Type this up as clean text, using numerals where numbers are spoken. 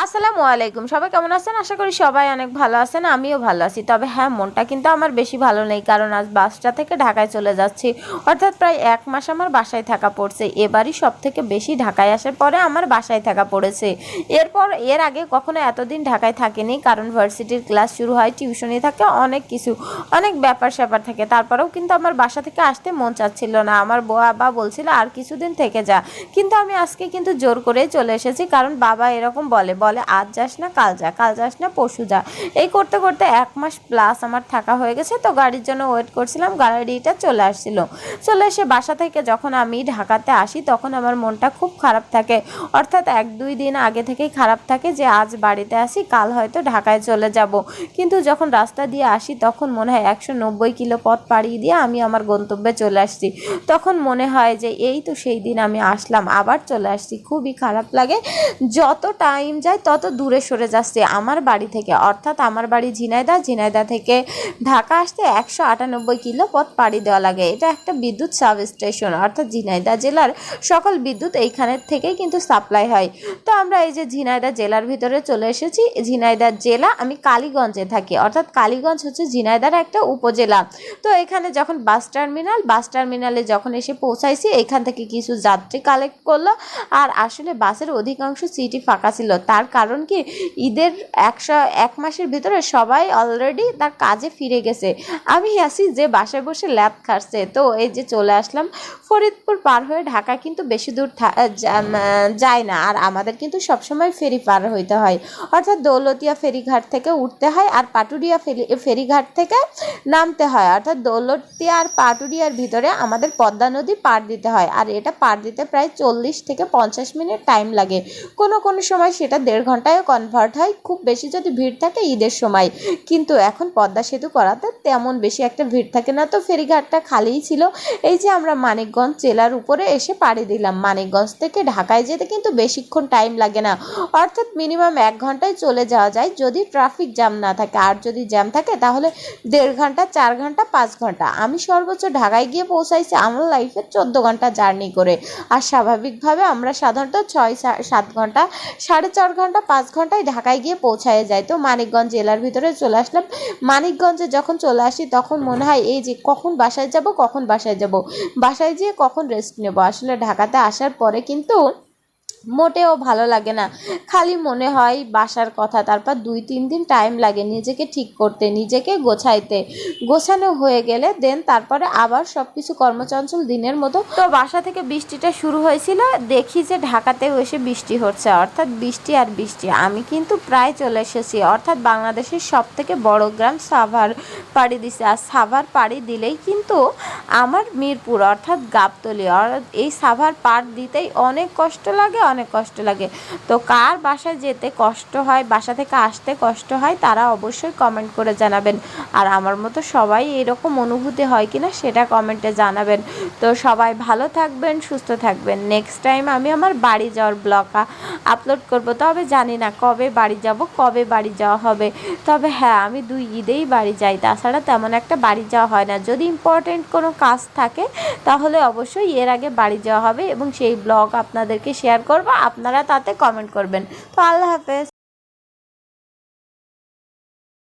আসসালামু আলাইকুম। সবাই কেমন আছেন? আশা করি সবাই অনেক ভালো আছেন, আমিও ভালো আছি। তবে হ্যাঁ, মনটা কিন্তু আমার বেশি ভালো নেই, কারণ আজ বাসটা থেকে ঢাকায় চলে যাচ্ছি। অর্থাৎ প্রায় 1 মাস আমার বাসায় থাকা পড়ছে। এবারই সবথেকে বেশি ঢাকায় আসার পরে আমার বাসায় থাকা পড়েছে। এর আগে কখনো এতদিন ঢাকায় থাকিনি, কারণ ভার্সিটির ক্লাস শুরু হয়, টিউশনি থাকে, অনেক কিছু, অনেক ব্যাপার স্যাপার থাকে। তারপরেও কিন্তু আমার বাসা থেকে আসতে মন চাচ্ছিল না। আমার বাবা বলছিল আর কিছুদিন থেকে যা, কিন্তু আমি আজকে কিন্তু জোর করেই চলে এসেছি, কারণ বাবা এরকম বলে আজ যাস না কাল যা, কাল যাস না পরশু যা। এই করতে করতে 1 মাস প্লাস আমার থাকা হয়ে গেছে। তো গাড়ির জন্য ওয়েট করছিলাম, গাড়িটা চলে আসছিল। চলে এসে বাসা থেকে যখন আমি ঢাকাতে আসি, তখন আমার মনটা খুব খারাপ থাকে। অর্থাৎ 1-2 দিন আগে থেকেই খারাপ থাকে যে আজ বাড়িতে আসি, কাল হয়তো ঢাকায় চলে যাব। কিন্তু যখন রাস্তা দিয়ে আসি, তখন মনে হয় 190 কিলো পথ পাড়ি দিয়ে আমি আমার গন্তব্যে চলে আসছি। তখন মনে হয় যে এই তো সেই দিন আমি আসলাম, আবার চলে আসছি। খুবই খারাপ লাগে। যত টাইম যায় তত দূরে সরে যাচ্ছে আমার বাড়ি থেকে। অর্থাৎ আমার বাড়ি ঝিনাইদহ থেকে ঢাকা আসতে 198 কিলো পথ পাড়ি দেওয়া লাগে। এটা একটা বিদ্যুৎ সাব স্টেশন, অর্থাৎ ঝিনাইদহ জেলার সকল বিদ্যুৎ এইখানের থেকেই কিন্তু সাপ্লাই হয়। তো আমরা এই যে ঝিনাইদহ জেলার ভিতরে চলে এসেছি। ঝিনাইদহ জেলা, আমি কালীগঞ্জে থাকি। অর্থাৎ কালীগঞ্জ হচ্ছে ঝিনাইদহর একটা উপজেলা। তো এখানে যখন বাস টার্মিনালে যখন এসে পৌঁছাইছি, এখান থেকে কিছু যাত্রী কালেক্ট করলো। আর আসলে বাসের অধিকাংশ সিটই ফাঁকা ছিল। তার কারণ কি, ঈদের 1 মাসের ভিতরে সবাই অলরেডি তার কাজে ফিরে গেছে। আমি আসি যে বাসায় বসে ল্যাদ খাচ্ছে। তো এই যে চলে আসলাম। ফরিদপুর পার হয়ে ঢাকা কিন্তু বেশি দূর যায় না, আর আমাদের কিন্তু সবসময় ফেরি পার হইতে হয়। অর্থাৎ দৌলতিয়া ফেরিঘাট থেকে উঠতে হয়, আর পাটুরিয়া ফেরিঘাট থেকে নামতে হয়। অর্থাৎ দৌলতিয়া আর পাটুরিয়ার ভিতরে আমাদের পদ্মা নদী পার দিতে হয়, আর এটা পার দিতে প্রায় 40 থেকে 50 মিনিট টাইম লাগে। কোনো সময় সেটা 1.5 ঘন্টায়ও কনভার্ট হয়, খুব বেশি যদি ভিড় থাকে ঈদের সময়। কিন্তু এখন পদ্মা সেতু করাতে তেমন বেশি একটা ভিড় থাকে না, তো ফেরিঘাটটা খালিই ছিল। এই যে আমরা মানিকগঞ্জ জেলার উপরে এসে পাড়ি দিলাম। মানিকগঞ্জ থেকে ঢাকায় যেতে কিন্তু বেশিক্ষণ টাইম লাগে না। অর্থাৎ মিনিমাম 1 ঘন্টায় চলে যাওয়া যায়, যদি ট্রাফিক জ্যাম না থাকে। আর যদি জ্যাম থাকে তাহলে 1.5 ঘন্টা, 4 ঘন্টা, 5 ঘন্টা। আমি সর্বোচ্চ ঢাকায় গিয়ে পৌঁছাইছি আমার লাইফে 14 ঘন্টা জার্নি করে। আর স্বাভাবিকভাবে আমরা সাধারণত 6-7 ঘন্টা, 4.5 ঘন্টা, 5 ঘন্টায় ঢাকায় গিয়ে পৌঁছায় যায়। তো মানিকগঞ্জ জেলার ভিতরে চলে আসলাম। মানিকগঞ্জে যখন চলে আসি, তখন মনে হয় এই যে কখন বাসায় যাব, বাসায় যেয়ে কখন রেস্ট নেব। আসলে ঢাকাতে আসার পরে কিন্তু মোটেও ভালো লাগে না, খালি মনে হয় বাসার কথা। তারপর 2-3 দিন টাইম লাগে নিজেকে ঠিক করতে, নিজেকে গোছানো হয়ে গেলে দেন তারপরে আবার সব কিছু কর্মচঞ্চল দিনের মতো। তো বাসা থেকে বৃষ্টিটা শুরু হয়েছিল, দেখি যে ঢাকাতেও এসে বৃষ্টি হচ্ছে। অর্থাৎ বৃষ্টি আর বৃষ্টি। আমি কিন্তু প্রায় চলে এসেছি। অর্থাৎ বাংলাদেশের সব থেকে বড় গ্রাম সাভার পাড়ি দিছে। আর সাভার পাড়ি দিলেই কিন্তু আমার মিরপুর, অর্থাৎ গাবতলী। এই সাভার পার দিতেই অনেক কষ্ট লাগে। তো কার বাসায় যেতে কষ্ট হয়, বাসা থেকে আসতে কষ্ট হয়, তারা অবশ্যই কমেন্ট করে জানাবেন। আর আমার মতো সবাই এরকম অনুভূতি হয় কিনা সেটা কমেন্টে জানাবেন। তো সবাই ভালো থাকবেন, সুস্থ থাকবেন। নেক্সট টাইম আমি আমার বাড়ি যাওয়ার ব্লগ আপলোড করব। তবে জানি না কবে বাড়ি যাব, কবে বাড়ি যাওয়া হবে। তবে হ্যাঁ, আমি 2 ঈদেই বাড়ি যাই, তাছাড়া তেমন একটা বাড়ি যাওয়া হয় না। যদি ইম্পর্টেন্ট কোনো কাজ থাকে তাহলে অবশ্যই এর আগে বাড়ি যাওয়া হবে, এবং সেই ব্লগ আপনাদেরকে শেয়ার করব। আপনারা তাতে কমেন্ট করবেন। তো আল্লাহ হাফেজ।